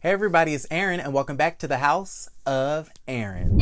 Hey everybody, it's Aaron and welcome back to the House of Aaron.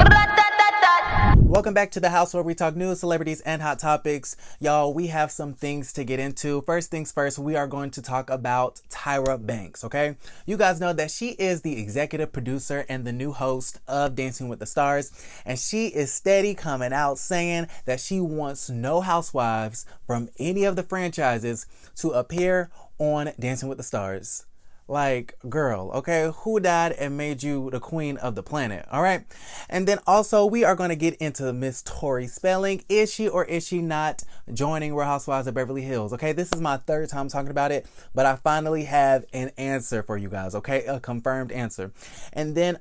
Welcome back to the house where we talk news, celebrities, and hot topics. Y'all, we have some things to get into. First things first, we are going to talk about Tyra Banks, okay? You guys know that she is the executive producer and the new host of Dancing with the Stars, and she is steady coming out saying that she wants no housewives from any of the franchises to appear on Dancing with the Stars. Like, girl, okay, who died and made you the queen of the planet, all right? And then also, we are going to get into Miss Tori Spelling. Is she or is she not joining Real Housewives of Beverly Hills, okay? This is my third time talking about it, but I finally have an answer for you guys, okay? A confirmed answer. And then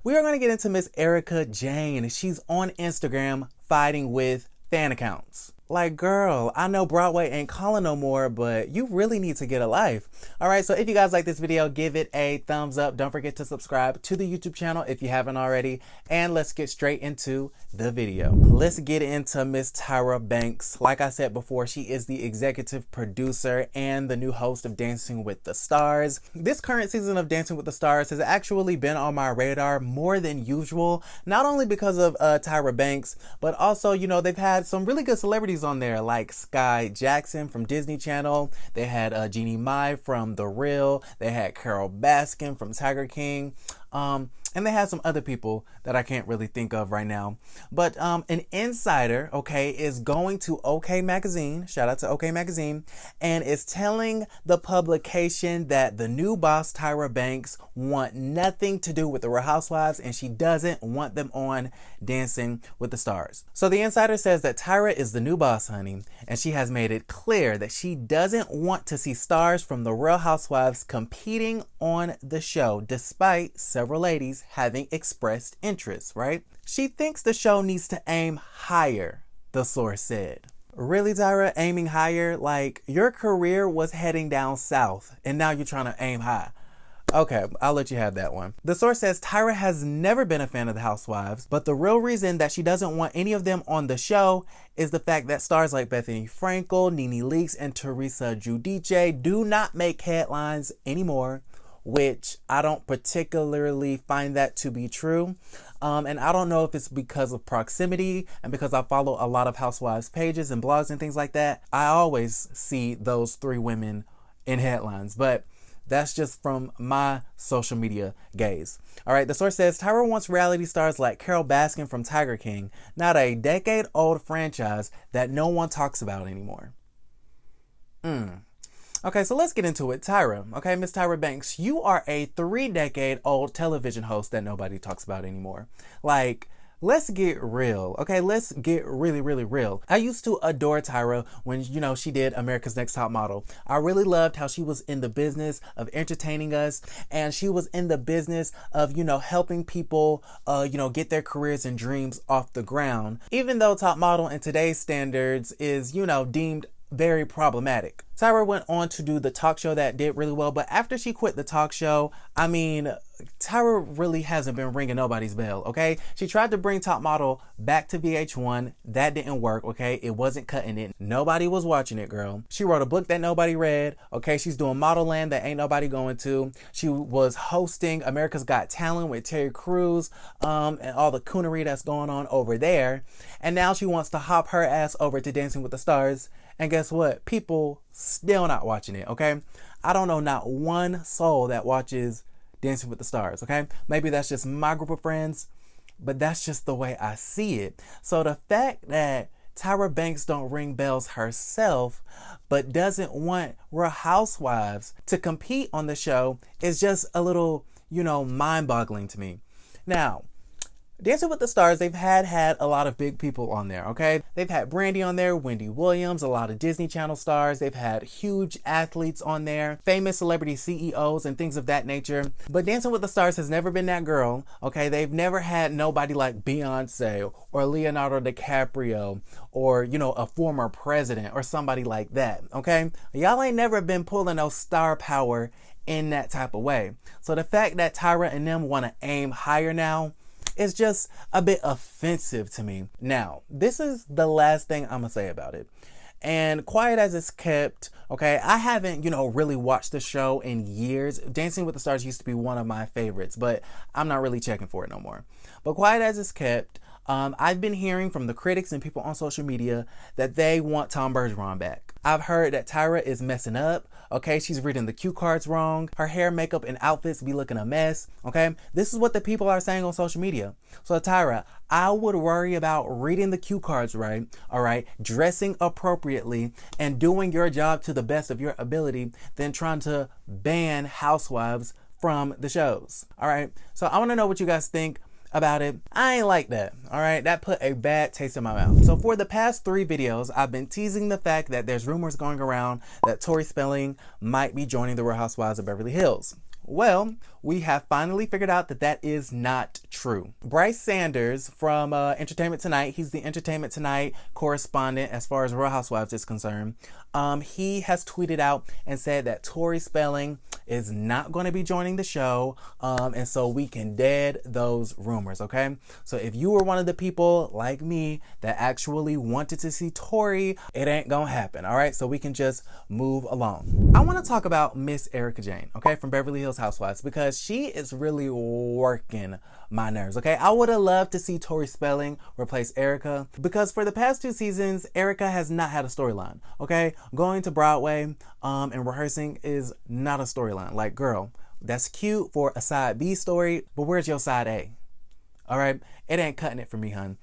we are going to get into Miss Erika Jayne. She's on Instagram fighting with fan accounts. Like, girl, I know Broadway ain't calling no more, but you really need to get a life. All right, so if you guys like this video, give it a thumbs up. Don't forget to subscribe to the YouTube channel if you haven't already. And let's get straight into the video. Let's get into Miss Tyra Banks. Like I said before, she is the executive producer and the new host of Dancing with the Stars. This current season of Dancing with the Stars has actually been on my radar more than usual, not only because of Tyra Banks, but also, you know, they've had some really good celebrities on there like Sky Jackson from Disney Channel. They had Jeannie Mai from The Real. They had Carol Baskin from Tiger King. And they had some other people that I can't really think of right now. But an insider, okay, is going to OK Magazine, shout out to OK Magazine, and is telling the publication that the new boss, Tyra Banks, want nothing to do with the Real Housewives, and she doesn't want them on Dancing with the Stars. So the insider says that Tyra is the new boss, honey, and she has made it clear that she doesn't want to see stars from the Real Housewives competing on the show, despite several ladies having expressed interest, right? She thinks the show needs to aim higher, the source said. Really, Tyra, aiming higher? Like, your career was heading down south and now you're trying to aim high. Okay, I'll let you have that one. The source says Tyra has never been a fan of the Housewives, but the real reason that she doesn't want any of them on the show is the fact that stars like Bethany Frankel, Nene Leakes, and Teresa Giudice do not make headlines anymore, which I don't particularly find that to be true. And I don't know if it's because of proximity and because I follow a lot of Housewives pages and blogs and things like that. I always see those three women in headlines, but that's just from my social media gaze. All right, the source says Tyra wants reality stars like Carol Baskin from Tiger King, not a decade-old franchise that no one talks about anymore. Okay, so let's get into it. Tyra, okay, Miss Tyra Banks, you are a 3-decade-old television host that nobody talks about anymore. Like, let's get real, okay? Let's get really, really real. I used to adore Tyra when, you know, she did America's Next Top Model. I really loved how she was in the business of entertaining us, and she was in the business of, you know, helping people, you know, get their careers and dreams off the ground. Even though Top Model in today's standards is, you know, deemed very problematic. Tyra went on to do the talk show that did really well, but after she quit the talk show, I mean, Tyra really hasn't been ringing nobody's bell, okay? She tried to bring Top Model back to VH1. That didn't work, okay? It wasn't cutting it. Nobody was watching it, girl. She wrote a book that nobody read, okay? She's doing Model Land that ain't nobody going to. She was hosting America's Got Talent with Terry Crews, and all the coonery that's going on over there. And now she wants to hop her ass over to Dancing with the Stars. And guess what? People still not watching it, okay? I don't know not one soul that watches Dancing with the Stars, okay? Maybe that's just my group of friends, but that's just the way I see it. So the fact that Tyra Banks don't ring bells herself, but doesn't want Real Housewives to compete on the show is just a little, you know, mind-boggling to me. Now, Dancing with the Stars, they've had a lot of big people on there, okay? They've had Brandy on there, Wendy Williams, a lot of Disney Channel stars. They've had huge athletes on there, famous celebrity CEOs and things of that nature. But Dancing with the Stars has never been that girl, okay? They've never had nobody like Beyonce or Leonardo DiCaprio or, you know, a former president or somebody like that, okay? Y'all ain't never been pulling no star power in that type of way. So the fact that Tyra and them want to aim higher now, it's just a bit offensive to me. Now, this is the last thing I'm gonna say about it. And quiet as it's kept, okay, I haven't, really watched the show in years. Dancing with the Stars used to be one of my favorites, but I'm not really checking for it no more. But quiet as it's kept, I've been hearing from the critics and people on social media that they want Tom Bergeron back. I've heard that Tyra is messing up. Okay, she's reading the cue cards wrong. Her hair, makeup, and outfits be looking a mess. Okay, this is what the people are saying on social media. So Tyra, I would worry about reading the cue cards right, all right, dressing appropriately, and doing your job to the best of your ability than trying to ban Housewives from the shows. All right, so I want to know what you guys think about it. I ain't like that. All right, that put a bad taste in my mouth. So for the past 3 videos, I've been teasing the fact that there's rumors going around that Tori Spelling might be joining the Real Housewives of Beverly Hills. Well, we have finally figured out that that is not true. Bryce Sanders from Entertainment Tonight, he's the Entertainment Tonight correspondent as far as Real Housewives is concerned. He has tweeted out and said that Tori Spelling is not going to be joining the show, and so we can dead those rumors, okay? So if you were one of the people like me that actually wanted to see Tori, it ain't gonna happen, all right? So we can just move along. I want to talk about Miss Erika Jayne, okay, from Beverly Hills Housewives, because she is really working my nerves, okay? I would have loved to see Tori Spelling replace Erika, because for the past 2 seasons, Erika has not had a storyline, okay? Going to Broadway and rehearsing is not a storyline. Like, girl, that's cute for a side B story, but where's your side A? All right, it ain't cutting it for me, hun.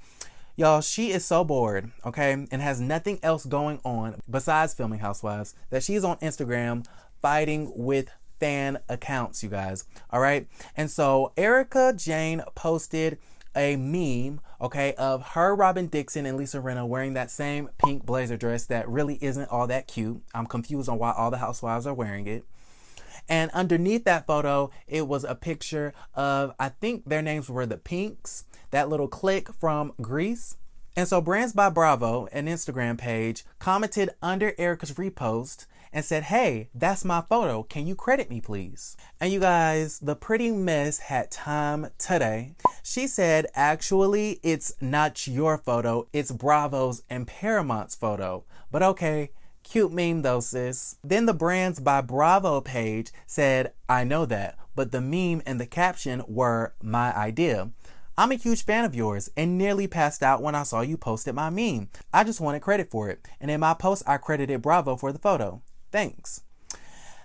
Y'all, she is so bored, okay, and has nothing else going on besides filming Housewives that she's on Instagram fighting with fan accounts, you guys, all right? And so Erika Jayne posted a meme, okay, of her, Robin Dixon, and Lisa Rinna wearing that same pink blazer dress that really isn't all that cute. I'm confused on why all the housewives are wearing it. And underneath that photo, it was a picture of, I think their names were the Pinks, that little clique from Greece. And so Brands by Bravo, an Instagram page, commented under Erika's repost and said, hey, that's my photo. Can you credit me, please? And you guys, the pretty miss had time today. She said, actually, it's not your photo. It's Bravo's and Paramount's photo. But okay, cute meme though, sis. Then the Brands by Bravo page said, I know that, but the meme and the caption were my idea. I'm a huge fan of yours and nearly passed out when I saw you posted my meme. I just wanted credit for it. And in my post, I credited Bravo for the photo. Thanks.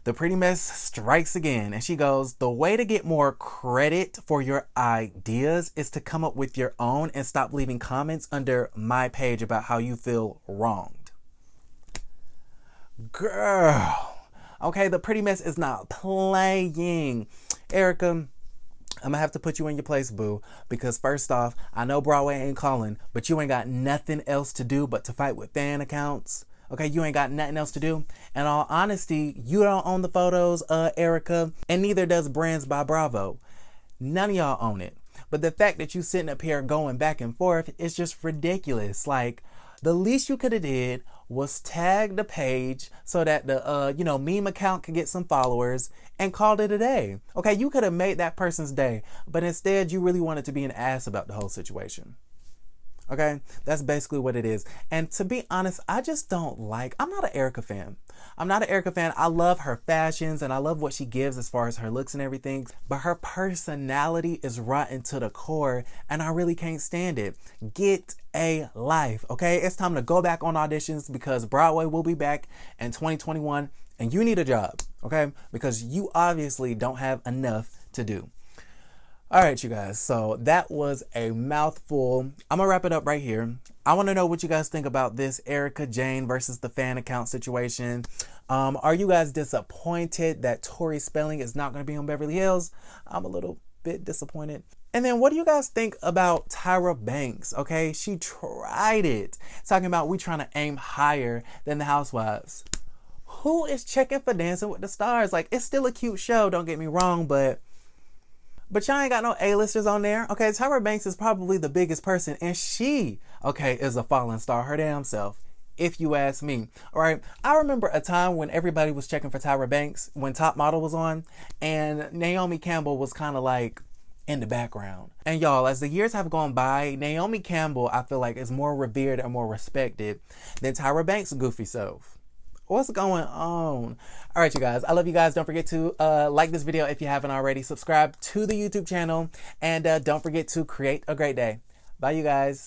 The pretty mess strikes again, and she goes, the way to get more credit for your ideas is to come up with your own and stop leaving comments under my page about how you feel wronged. Girl. Okay, the pretty mess is not playing. Erika, I'm gonna have to put you in your place, boo, because first off, I know Broadway ain't calling, but you ain't got nothing else to do but to fight with fan accounts. Okay, you ain't got nothing else to do. In all honesty, you don't own the photos, Erika, and neither does Brands by Bravo. None of y'all own it. But the fact that you sitting up here going back and forth is just ridiculous. Like, the least you could have did was tag the page so that the meme account could get some followers and called it a day. Okay, you could have made that person's day, but instead you really wanted to be an ass about the whole situation. Okay, that's basically what it is. And to be honest, I just don't I'm not an Erika fan. I'm not an Erika fan. I love her fashions and I love what she gives as far as her looks and everything. But her personality is rotten to the core and I really can't stand it. Get a life, okay? It's time to go back on auditions because Broadway will be back in 2021 and you need a job, okay? Because you obviously don't have enough to do. All right, you guys, so that was a mouthful. I'm gonna wrap it up right here. I want to know what you guys think about this Erika Jayne versus the fan account situation. Are you guys disappointed that Tori Spelling is not going to be on Beverly Hills? I'm a little bit disappointed. And then what do you guys think about Tyra Banks? Okay, she tried it. Talking about we trying to aim higher than the Housewives. Who is checking for Dancing with the Stars? Like, it's still a cute show, don't get me wrong, but y'all ain't got no A-listers on there. Okay, Tyra Banks is probably the biggest person, and she, okay, is a fallen star her damn self, if you ask me. All right, I remember a time when everybody was checking for Tyra Banks when Top Model was on, and Naomi Campbell was kind of like, in the background. And y'all, as the years have gone by, Naomi Campbell, I feel like, is more revered and more respected than Tyra Banks' goofy self. What's going on? All right, you guys. I love you guys. Don't forget to like this video if you haven't already. Subscribe to the YouTube channel. And don't forget to create a great day. Bye, you guys.